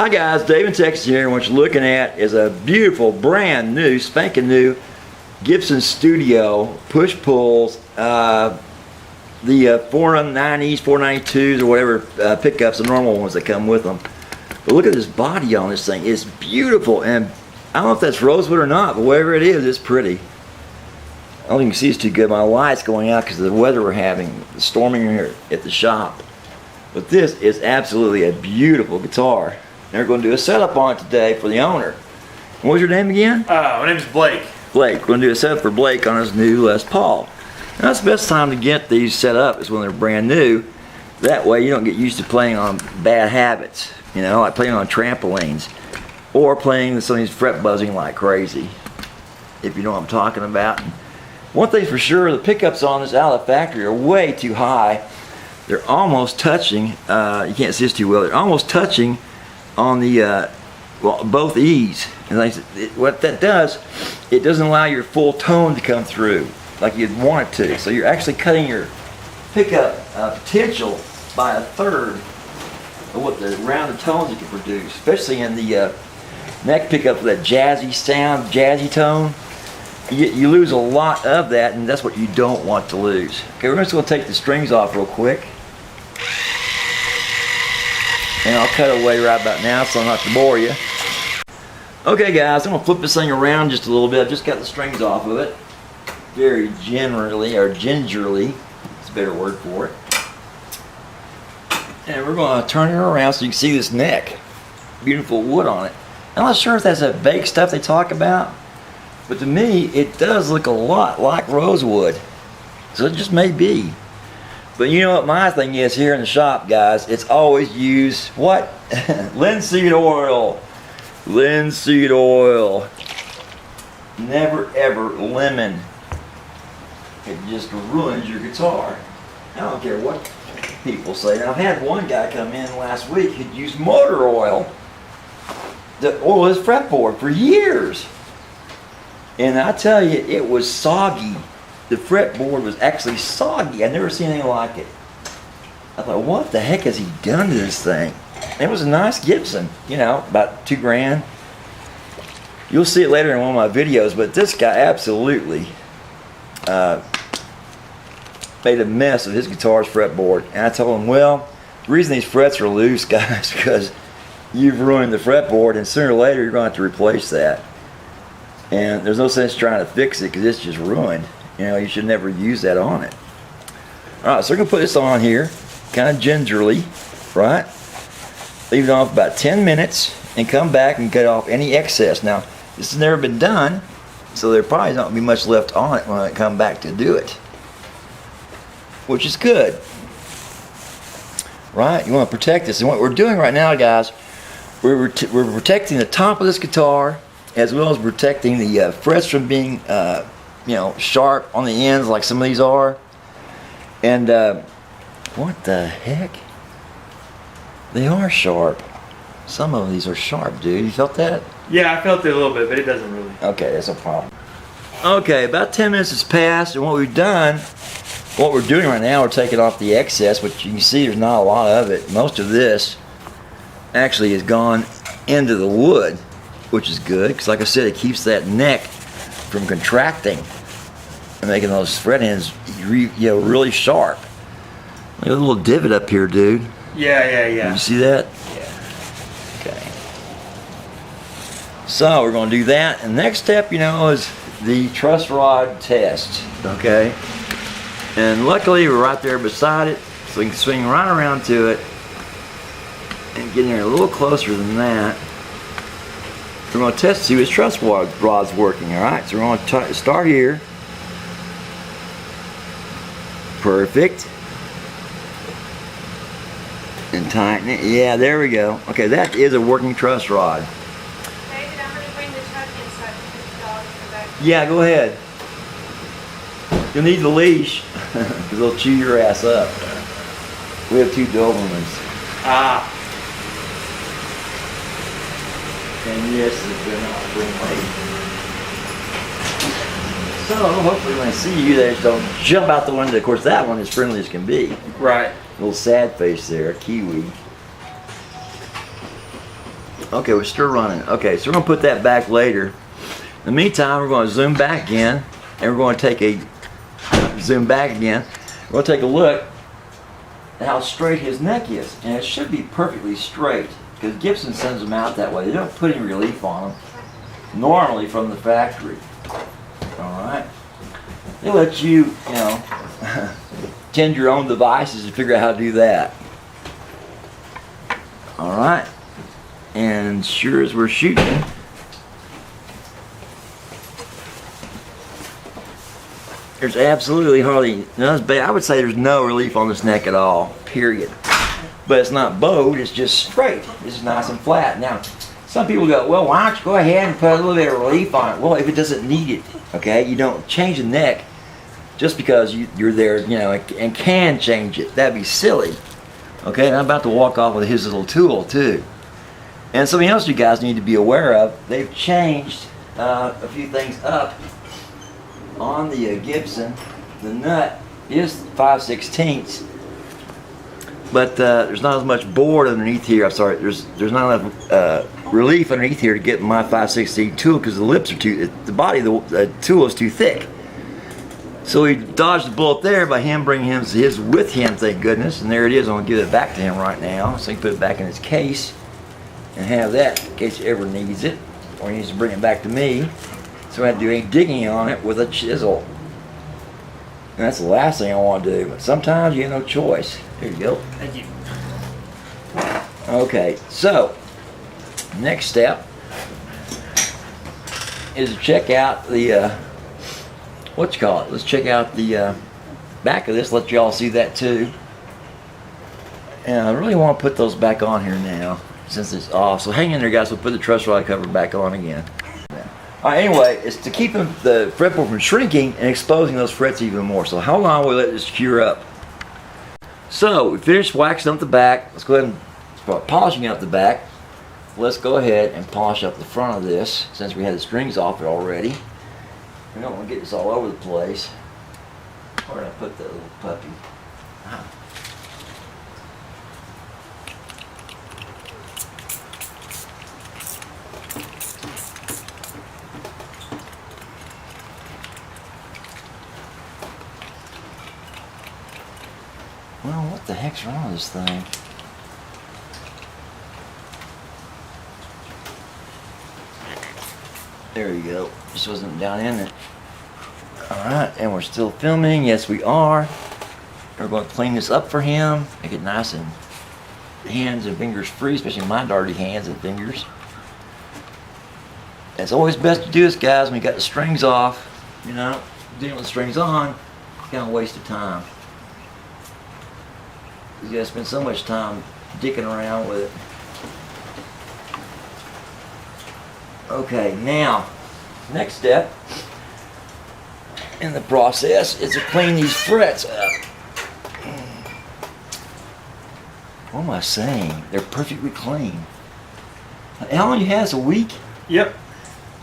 Hi guys, Dave in Texas here, and what you're looking at is a beautiful, brand new, spanking new Gibson Studio push-pulls, the 490s, 492s, or whatever pickups, the normal ones that come with them. But look at this body on this thing. It's beautiful, and I don't know if that's rosewood or not, but whatever it is, it's pretty. I don't think you can see it's too good. My light's going out because of the weather we're having, the storming here at the shop. But this is absolutely a beautiful guitar. And we're going to do a setup on it today for the owner. What was your name again? My name is Blake. Blake. We're going to do a setup for Blake on his new Les Paul. Now, that's the best time to get these set up is when they're brand new. That way you don't get used to playing on bad habits. You know, like playing on trampolines. Or playing some of these fret buzzing like crazy. If you know what I'm talking about. One thing for sure, the pickups on this out of the factory are way too high. They're almost touching, you can't see this too well, they're almost touching on the, well, both E's. And like, what that does, it doesn't allow your full tone to come through like you'd want it to. So you're actually cutting your pickup potential by a third of what the rounded tones you can produce, especially in the neck pickup with that jazzy sound, jazzy tone. You lose a lot of that, and that's what you don't want to lose. Okay, we're just going to take the strings off real quick. And I'll cut away right about now so I'm not to bore you. Okay guys, I'm going to flip this thing around just a little bit. I've just got the strings off of it. Very gingerly, it's a better word for it. And we're going to turn it around so you can see this neck. Beautiful wood on it. I'm not sure if that's that baked stuff they talk about, but to me it does look a lot like rosewood. So it just may be. But you know what my thing is here in the shop, guys? It's always use what? Linseed oil. Linseed oil. Never ever lemon. It just ruins your guitar. I don't care what people say. Now, I've had one guy come in last week who'd used motor oil to oil his fretboard for years. And I tell you, it was soggy. The fretboard was actually soggy. I've never seen anything like it. I thought, what the heck has he done to this thing? It was a nice Gibson, you know, about $2,000. You'll see it later in one of my videos, but this guy absolutely made a mess of his guitar's fretboard. And I told him, well, the reason these frets are loose, guys, is because you've ruined the fretboard, and sooner or later you're going to have to replace that. And there's no sense trying to fix it because it's just ruined. You know, you should never use that on it. Alright, so we're going to put this on here, kind of gingerly, right? Leave it on for about 10 minutes and come back and cut off any excess. Now, this has never been done, so there probably not going to be much left on it when I come back to do it. Which is good. Right? You want to protect this. And what we're doing right now, guys, we're protecting the top of this guitar as well as protecting the frets from being you know, sharp on the ends like some of these are. And what the heck? They are sharp. Some of these are sharp, dude. You felt that? Yeah, I felt it a little bit, but it doesn't really. Okay, that's no problem. Okay, about 10 minutes has passed, and what we've done, what we're doing right now, we're taking off the excess, which you can see there's not a lot of it. Most of this actually has gone into the wood, which is good, because like I said, it keeps that neck from contracting and making those fret ends, you know, really sharp. Look at a little divot up here, dude. Yeah. You see that? Yeah. Okay. So we're going to do that, and the next step, you know, is the truss rod test. Okay. And luckily we're right there beside it, so we can swing right around to it and get in there a little closer than that. We're going to test to see if this truss rod's working, alright? So we're going to start here. Perfect. And tighten it. Yeah, there we go. Okay, that is a working truss rod. David, I'm going to bring the truck inside because the dogs are back. Yeah, go ahead. You'll need the leash because they'll chew your ass up. We have 2 Dobermans. Ah. And yes, they're not spring late. So hopefully when I see you, they just don't jump out the window. Of course, that one is friendly as can be. Right. Little sad face there, Kiwi. Okay, we're still running. Okay, so we're gonna put that back later. In the meantime, we're gonna zoom back again, and we're gonna take a zoom back again. We're gonna take a look at how straight his neck is, and it should be perfectly straight because Gibson sends them out that way. They don't put any relief on them normally from the factory. All right, they let you, you know, tend your own devices and figure out how to do that. All right. And sure as we're shooting, there's absolutely hardly, I would say there's no relief on this neck at all, period. But it's not bowed, it's just straight. It's just nice and flat. Now, some people go, well, why don't you go ahead and put a little bit of relief on it? Well, if it doesn't need it, okay? You don't change the neck just because you're there, you know, and can change it. That'd be silly. Okay, and I'm about to walk off with his little tool, too. And something else you guys need to be aware of, they've changed a few things up on the Gibson. The nut is 5/16, but there's not as much board underneath here. I'm sorry, there's not enough relief underneath here to get my 5/16 tool because the lips are the body of the tool is too thick. So he dodged the bullet there by him bringing his with him, thank goodness. And there it is. I'm going to give it back to him right now so he can put it back in his case and have that in case he ever needs it or he needs to bring it back to me. So I have to do any digging on it with a chisel. And that's the last thing I want to do. But sometimes you have no choice. There you go. Thank you. Okay, so next step is to check out the let's check out the back of this, let y'all see that too. And I really want to put those back on here now since it's off. So hang in there, guys. We'll put the truss rod cover back on again. All right, anyway, it's to keep the fretboard from shrinking and exposing those frets even more. So hold on, we'll let this cure up. So we finished waxing up the back. Let's go ahead and start polishing up the back. Let's go ahead and polish up the front of this since we had the strings off it already. We don't want to get this all over the place. Where did I put that little puppy? Well, what the heck's wrong with this thing? There you go. Just wasn't down in it. Alright, and we're still filming. Yes, we are. We're going to clean this up for him. Make it nice and hands and fingers free, especially my dirty hands and fingers. It's always best to do this, guys, when you got the strings off. You know, dealing with the strings on, kind of a waste of time. You gotta spend so much time dicking around with it. Okay, now, next step in the process is to clean these frets up. What am I saying? They're perfectly clean. How long you had this, a week? Yep.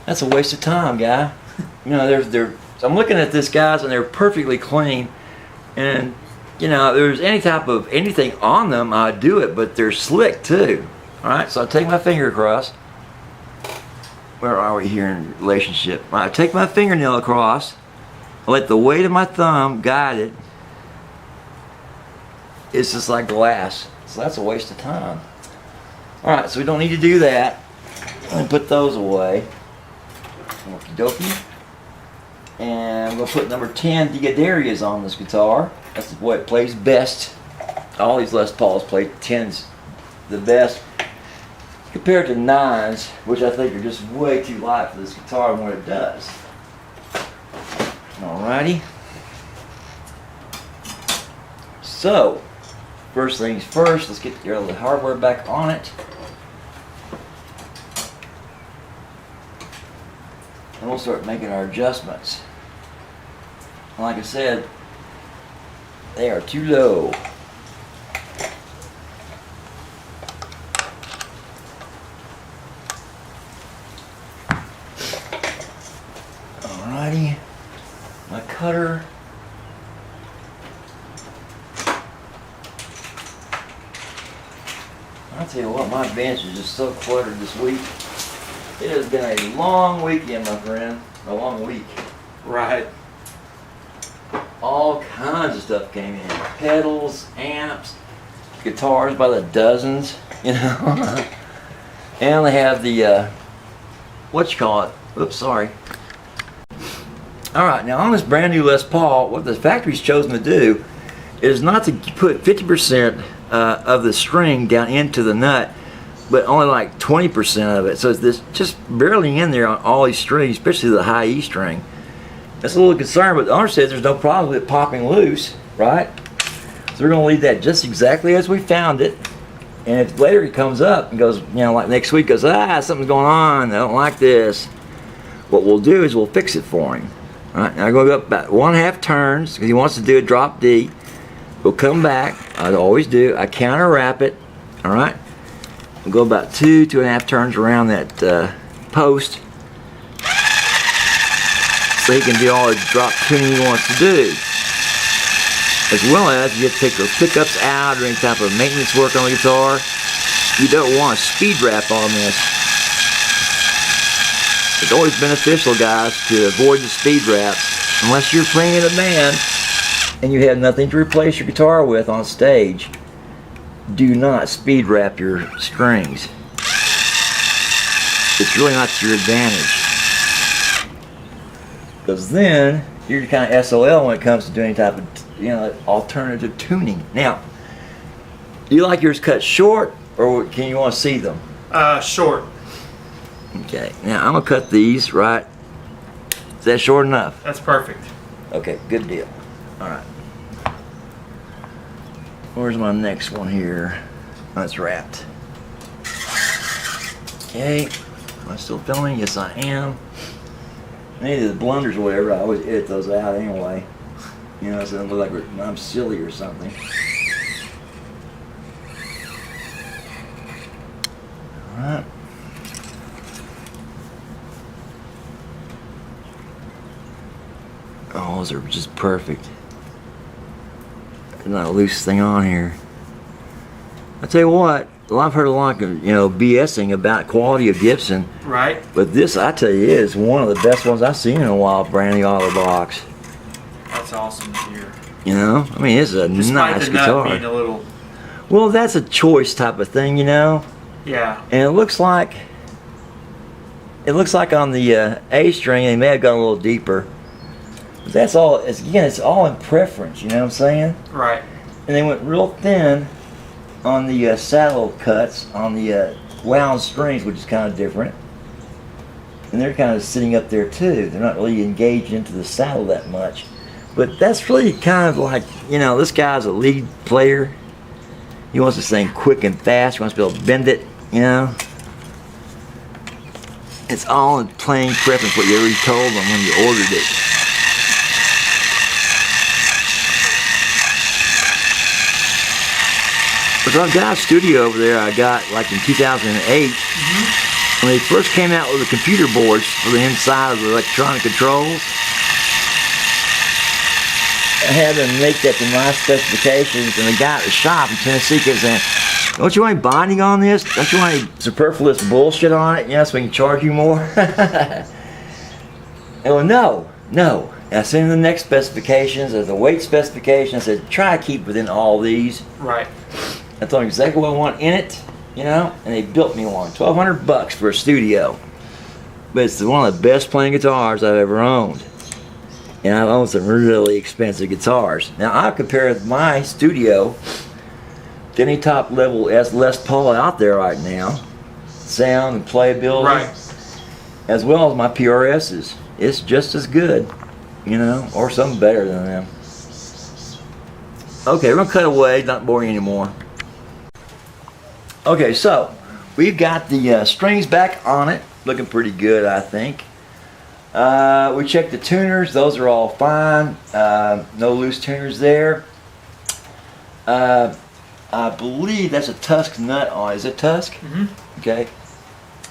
That's a waste of time, guy. You know, I'm looking at this, guys, and they're perfectly clean. And you know, if there's any type of anything on them, I'd do it, but they're slick too. All right, so I take my finger across. Where are we here in relationship? I take my fingernail across. I let the weight of my thumb guide it. It's just like glass, so that's a waste of time. All right, so we don't need to do that. Let me put those away. Okie dokie. And we'll put number 10 Digaderias on this guitar. That's the way it plays best. All these Les Pauls play 10s the best compared to 9s, which I think are just way too light for this guitar and what it does. Alrighty. So, first things first, let's get the hardware back on it. And we'll start making our adjustments. And like I said, they are too low. Alrighty, my cutter. I'll tell you what, my bench is just so cluttered this week. It has been a long weekend, my friend. A long week. Right. All kinds of stuff came in. Pedals, amps, guitars by the dozens, you know. And they have the, oops, sorry. Alright, now on this brand new Les Paul, what the factory's chosen to do is not to put 50% of the string down into the nut, but only like 20% of it. So it's this just barely in there on all these strings, especially the high E string. That's a little concern, but the owner says there's no problem with it popping loose, right? So we're going to leave that just exactly as we found it. And if later he comes up and goes, you know, like next week goes, something's going on, I don't like this. What we'll do is we'll fix it for him. All right, now I'm going to go up about 1/2 turns because he wants to do a drop D. We'll come back, I always do, I counter wrap it, all right? We'll go about 2.5 turns around that post so he can do all the drop tuning he wants to do. As well as you have to take those pickups out or any type of maintenance work on the guitar. You don't want a speed wrap on this. It's always beneficial, guys, to avoid the speed wraps unless you're playing in a band and you have nothing to replace your guitar with on stage. Do not speed wrap your strings. It's really not to your advantage. Because then you're kind of SOL when it comes to doing any type of, you know, alternative tuning. Now, do you like yours cut short or can you want to see them? Short. Okay, now I'm gonna cut these, right? Is that short enough? That's perfect. Okay, good deal. All right. Where's my next one here? That's wrapped. Okay, am I still filming? Yes, I am. Any of the blunders or whatever, I always edit those out anyway. You know, so it doesn't look like I'm silly or something. All right. Oh, those are just perfect. There's not a loose thing on here. I tell you what, well, I've heard a lot of, you know, BSing about quality of Gibson. Right. But this, I tell you, is one of the best ones I've seen in a while, brand new out of the box. That's awesome to hear. You know? I mean, it's a Despite nice the nut guitar. being a little... Well, that's a choice type of thing, you know? Yeah. And it looks like on the A string, they may have gone a little deeper. But that's all, it's all in preference, you know what I'm saying? Right. And they went real thin on the saddle cuts on the wound strings, which is kind of different. And they're kind of sitting up there too. They're not really engaged into the saddle that much. But that's really kind of like, you know, this guy's a lead player. He wants this thing quick and fast. He wants to be able to bend it, you know. It's all in playing preference what you already told them when you ordered it. So I've got a studio over there I got like in 2008. When they first came out with the computer boards for the inside of the electronic controls. I had them make that to my specifications, and the guy at the shop in Tennessee kept saying, "Don't you want any binding on this? Don't you want any superfluous bullshit on it? You know, so we can charge you more?" Oh, no. I sent in the neck specifications, there's the weight specification. I said, try to keep within all these. Right. I told them exactly what I want in it, you know, and they built me one. $1,200 for a studio. But it's one of the best playing guitars I've ever owned. And I've owned some really expensive guitars. Now, I compare my studio to any top level Les Paul out there right now. Sound and playability. Right. As well as my PRSs. It's just as good, you know, or something better than them. Okay, we're going to cut away, not boring anymore. Okay, so we've got the strings back on it, looking pretty good, I think. We checked the tuners; those are all fine. No loose tuners there. I believe that's a Tusk nut on. Is it Tusk? Mm-hmm. Okay.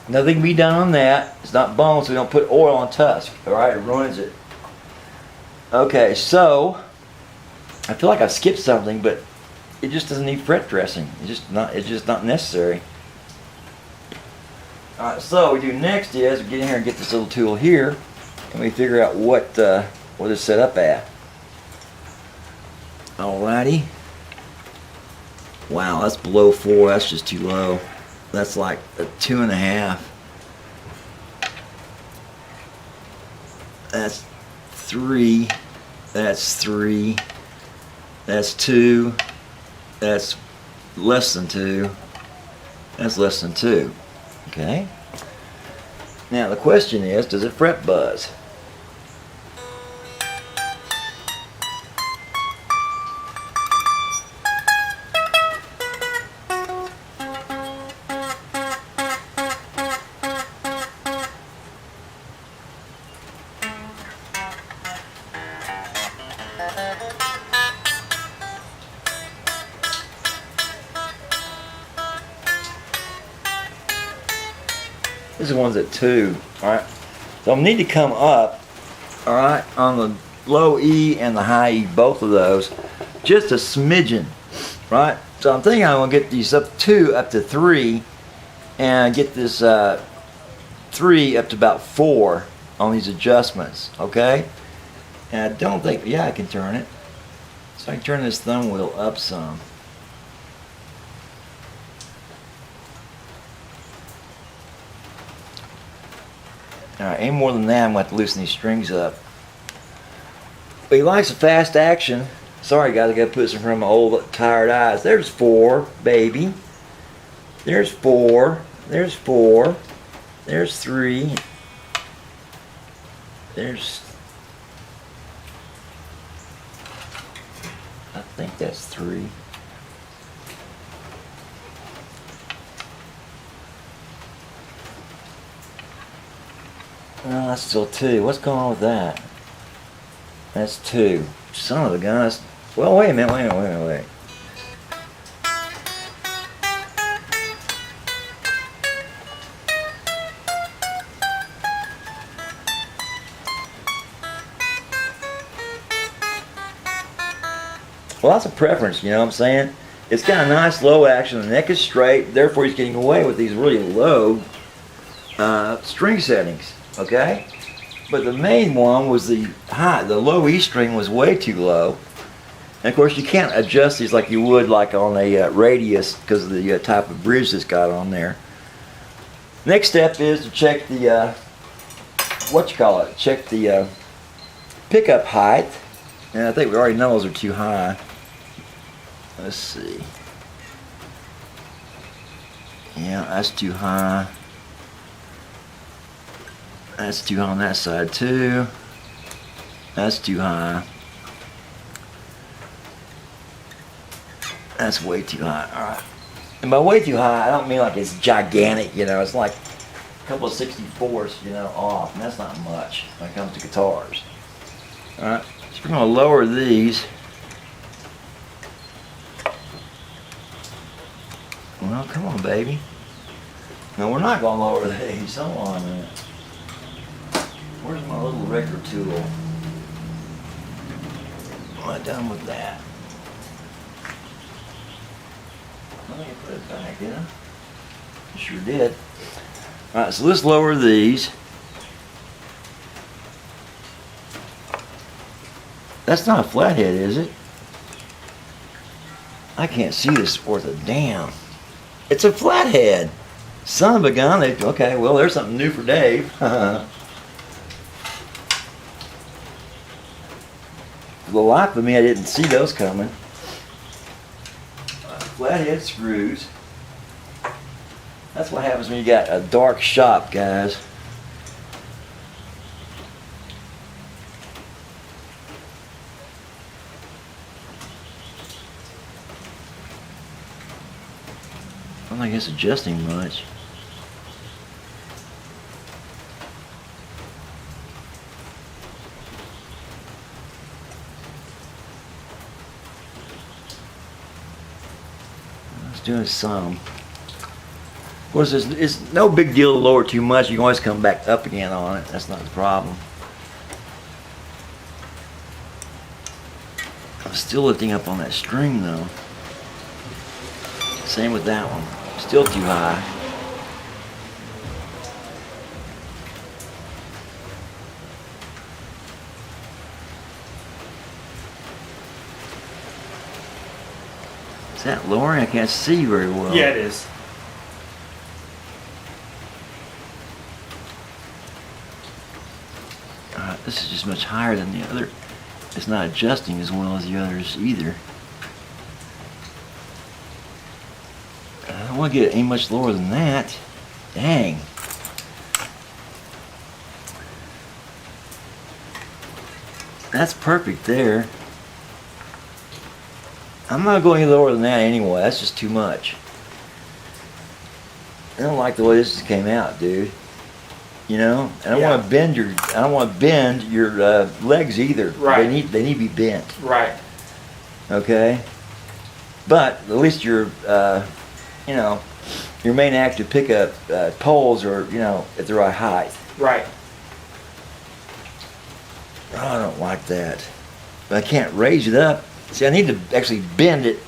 Nothing can be done on that. It's not bone, so we don't put oil on Tusk. All right, it ruins it. Okay, so I feel like I skipped something, but it just doesn't need fret dressing. It's just not necessary. Alright, so what we do next is we get in here and get this little tool here, and we figure out what it's set up at. Alrighty. Wow, that's below 4. That's just too low. That's like a 2.5. That's 3. That's 3. That's 2. That's less than 2. That's less than 2. Okay. Now the question is, does it fret buzz? This one's at 2, alright? So I need to come up, alright, on the low E and the high E, both of those, just a smidgen, right? So I'm thinking I'm going to get these up to 3, and get this 3 up to about 4 on these adjustments, okay? And I don't think, yeah, I can turn it. So I can turn this thumb wheel up some. Alright, any more than that, I'm going to have to loosen these strings up. But he likes a fast action. Sorry guys, I got to put this in front of my old tired eyes. There's 4, baby. There's 4. There's 4. There's 3. There's... I think that's 3. No, that's still 2. What's going on with that? That's 2. Son of a gun. That's... Well, wait a minute, wait a minute. Well, that's a preference, you know what I'm saying? It's got a nice low action, the neck is straight, therefore he's getting away with these really low string settings, okay? But the main one was the low E string was way too low. And of course you can't adjust these like you would like on a radius because of the type of bridge that's got on there. Next step is to check the, check the pickup height. And I think we already know those are too high. Let's see. Yeah, that's too high. That's too high on that side too. That's too high. That's way too high. Alright. And by way too high, I don't mean like it's gigantic, you know. It's like a couple of 64s, you know, off. And that's not much when it comes to guitars. Alright. So we're going to lower these. Well, come on, baby. No, we're not going to lower these. Hold on a minute. Where's my little record tool? Am I done with that? Let me put it back, yeah. Sure did. Alright, so let's lower these. That's not a flathead, is it? I can't see this worth a damn. It's a flathead. Son of a gun. Okay, well, there's something new for Dave. The life of me, I didn't see those coming. Flathead screws. That's what happens when you got a dark shop, guys. I don't think it's adjusting much. It's doing some. Of course, it's no big deal to lower too much. You can always come back up again on it. That's not the problem. I'm still lifting up on that string though. Same with that one. Still too high. that lowering? I can't see very well. Yeah, it is. This is just much higher than the other. It's not adjusting as well as the others either. I don't want to get it any much lower than that. Dang. That's perfect there. I'm not going any lower than that anyway. That's just too much. I don't like the way this came out, dude. You know, I don't want to bend your. I don't want to bend your legs either. Right. They need to be bent. Right. Okay. But at least your, you know, your main active pickup poles are, you know, at the right height. Right. Oh, I don't like that. But I can't raise it up. See, I need to actually bend it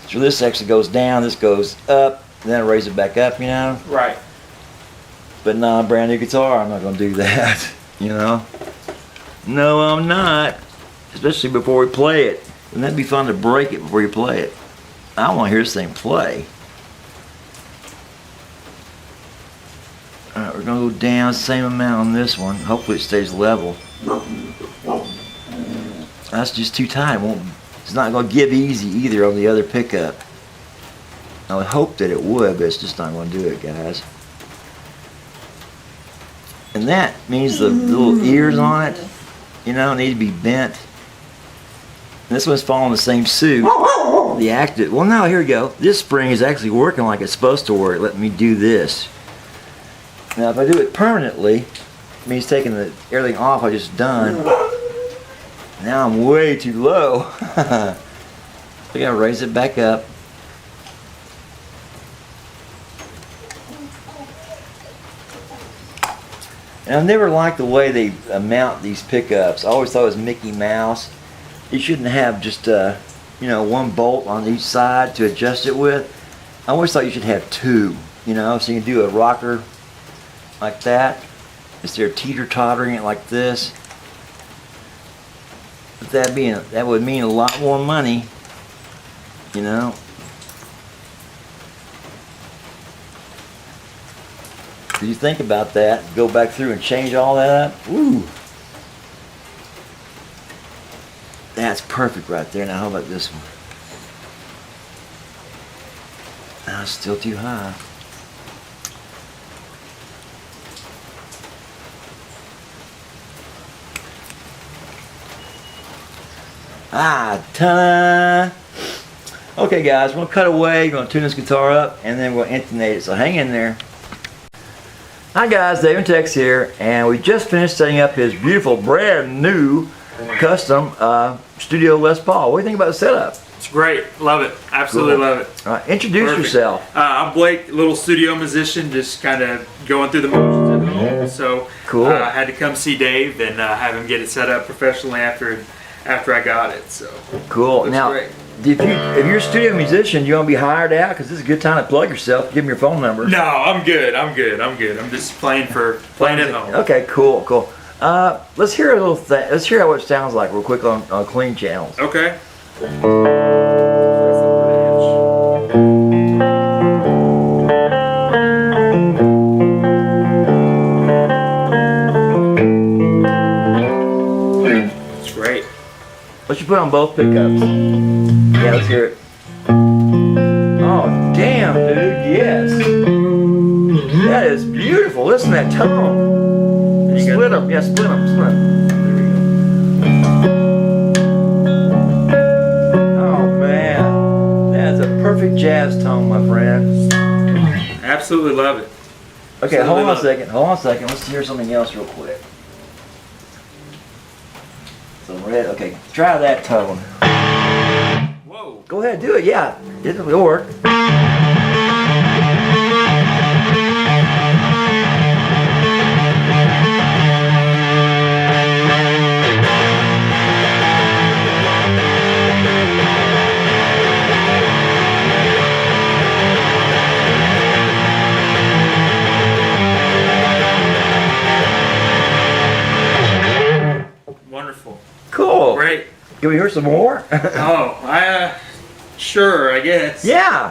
so this actually goes down, this goes up, and then I raise it back up, you know? Right. But nah, brand new guitar, I'm not gonna do that, you know? No, I'm not. Especially before we play it. Wouldn't that be fun to break it before you play it? I wanna hear this thing play. Alright, we're gonna go down same amount on this one. Hopefully it stays level. That's just too tight. It's not going to give easy either on the other pickup. I would hope that it would, but it's just not going to do it, guys. And that means the little ears on it, you know, need to be bent. And this one's following the same suit. The active. Well, now here we go. This spring is actually working like it's supposed to work. Let me do this. Now, if I do it permanently, it means taking everything off I just done. Now I'm way too low. I gotta raise it back up. And I've never liked the way they mount these pickups. I always thought it was Mickey Mouse. You shouldn't have just you know, one bolt on each side to adjust it with. I always thought you should have two, you know, so you can do a rocker like that instead of teeter-tottering it like this. But that would mean a lot more money, you know. If you think about that, go back through and change all that up. Woo! That's perfect right there. Now how about this one? Now it's still too high. Ta-da! Okay guys, we're going to cut away, we're going to tune this guitar up, and then we'll intonate it, so hang in there. Hi guys, Dave and Tex here, and we just finished setting up his beautiful brand new custom Studio Les Paul. What do you think about the setup? It's great. Love it. Absolutely love it. All right, introduce Perfect. yourself. I'm Blake, little studio musician, just kind of going through the motions at home. So Cool. I had to come see Dave and have him get it set up professionally after I got it. So Cool. looks Now, great. if you're a studio musician, you want to be hired out? Because this is a good time to plug yourself. Give them your phone number. No, I'm good. I'm just playing at home. Okay, cool. Let's hear a little thing. Let's hear what it sounds like real quick on clean channels. Okay. It's great. What you put on both pickups? Yeah, let's hear it. Oh, damn, dude, yes. That is beautiful. Listen to that tone. Split them. Yeah, split them. Oh, man. That is a perfect jazz tone, my friend. Absolutely love it. Okay, Absolutely hold on a love second. Hold on a second. Let's hear something else real quick. So red. Okay, try that tone. Whoa. Go ahead, do it. Yeah, it'll work. Wonderful. Cool. Great. Can we hear some more? Oh, Sure, I guess. Yeah.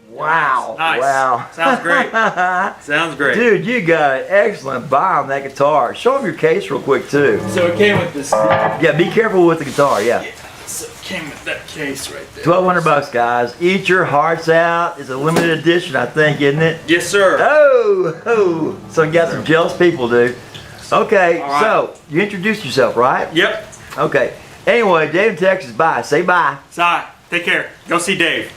Wow. Nice. Wow. Sounds great. Sounds great. Dude, you got an excellent buy on that guitar. Show them your case real quick, too. So it came with this. Yeah, be careful with the guitar, yeah. So it came with that case right there. 1,200 bucks, guys. Eat your hearts out. It's a limited edition, I think, isn't it? Yes, sir. Oh. So you got some jealous people, dude. Okay, All right. so you introduced yourself, right? Yep. Okay. Anyway, Dave in Texas, bye. Say bye. Si, take care. Go see Dave.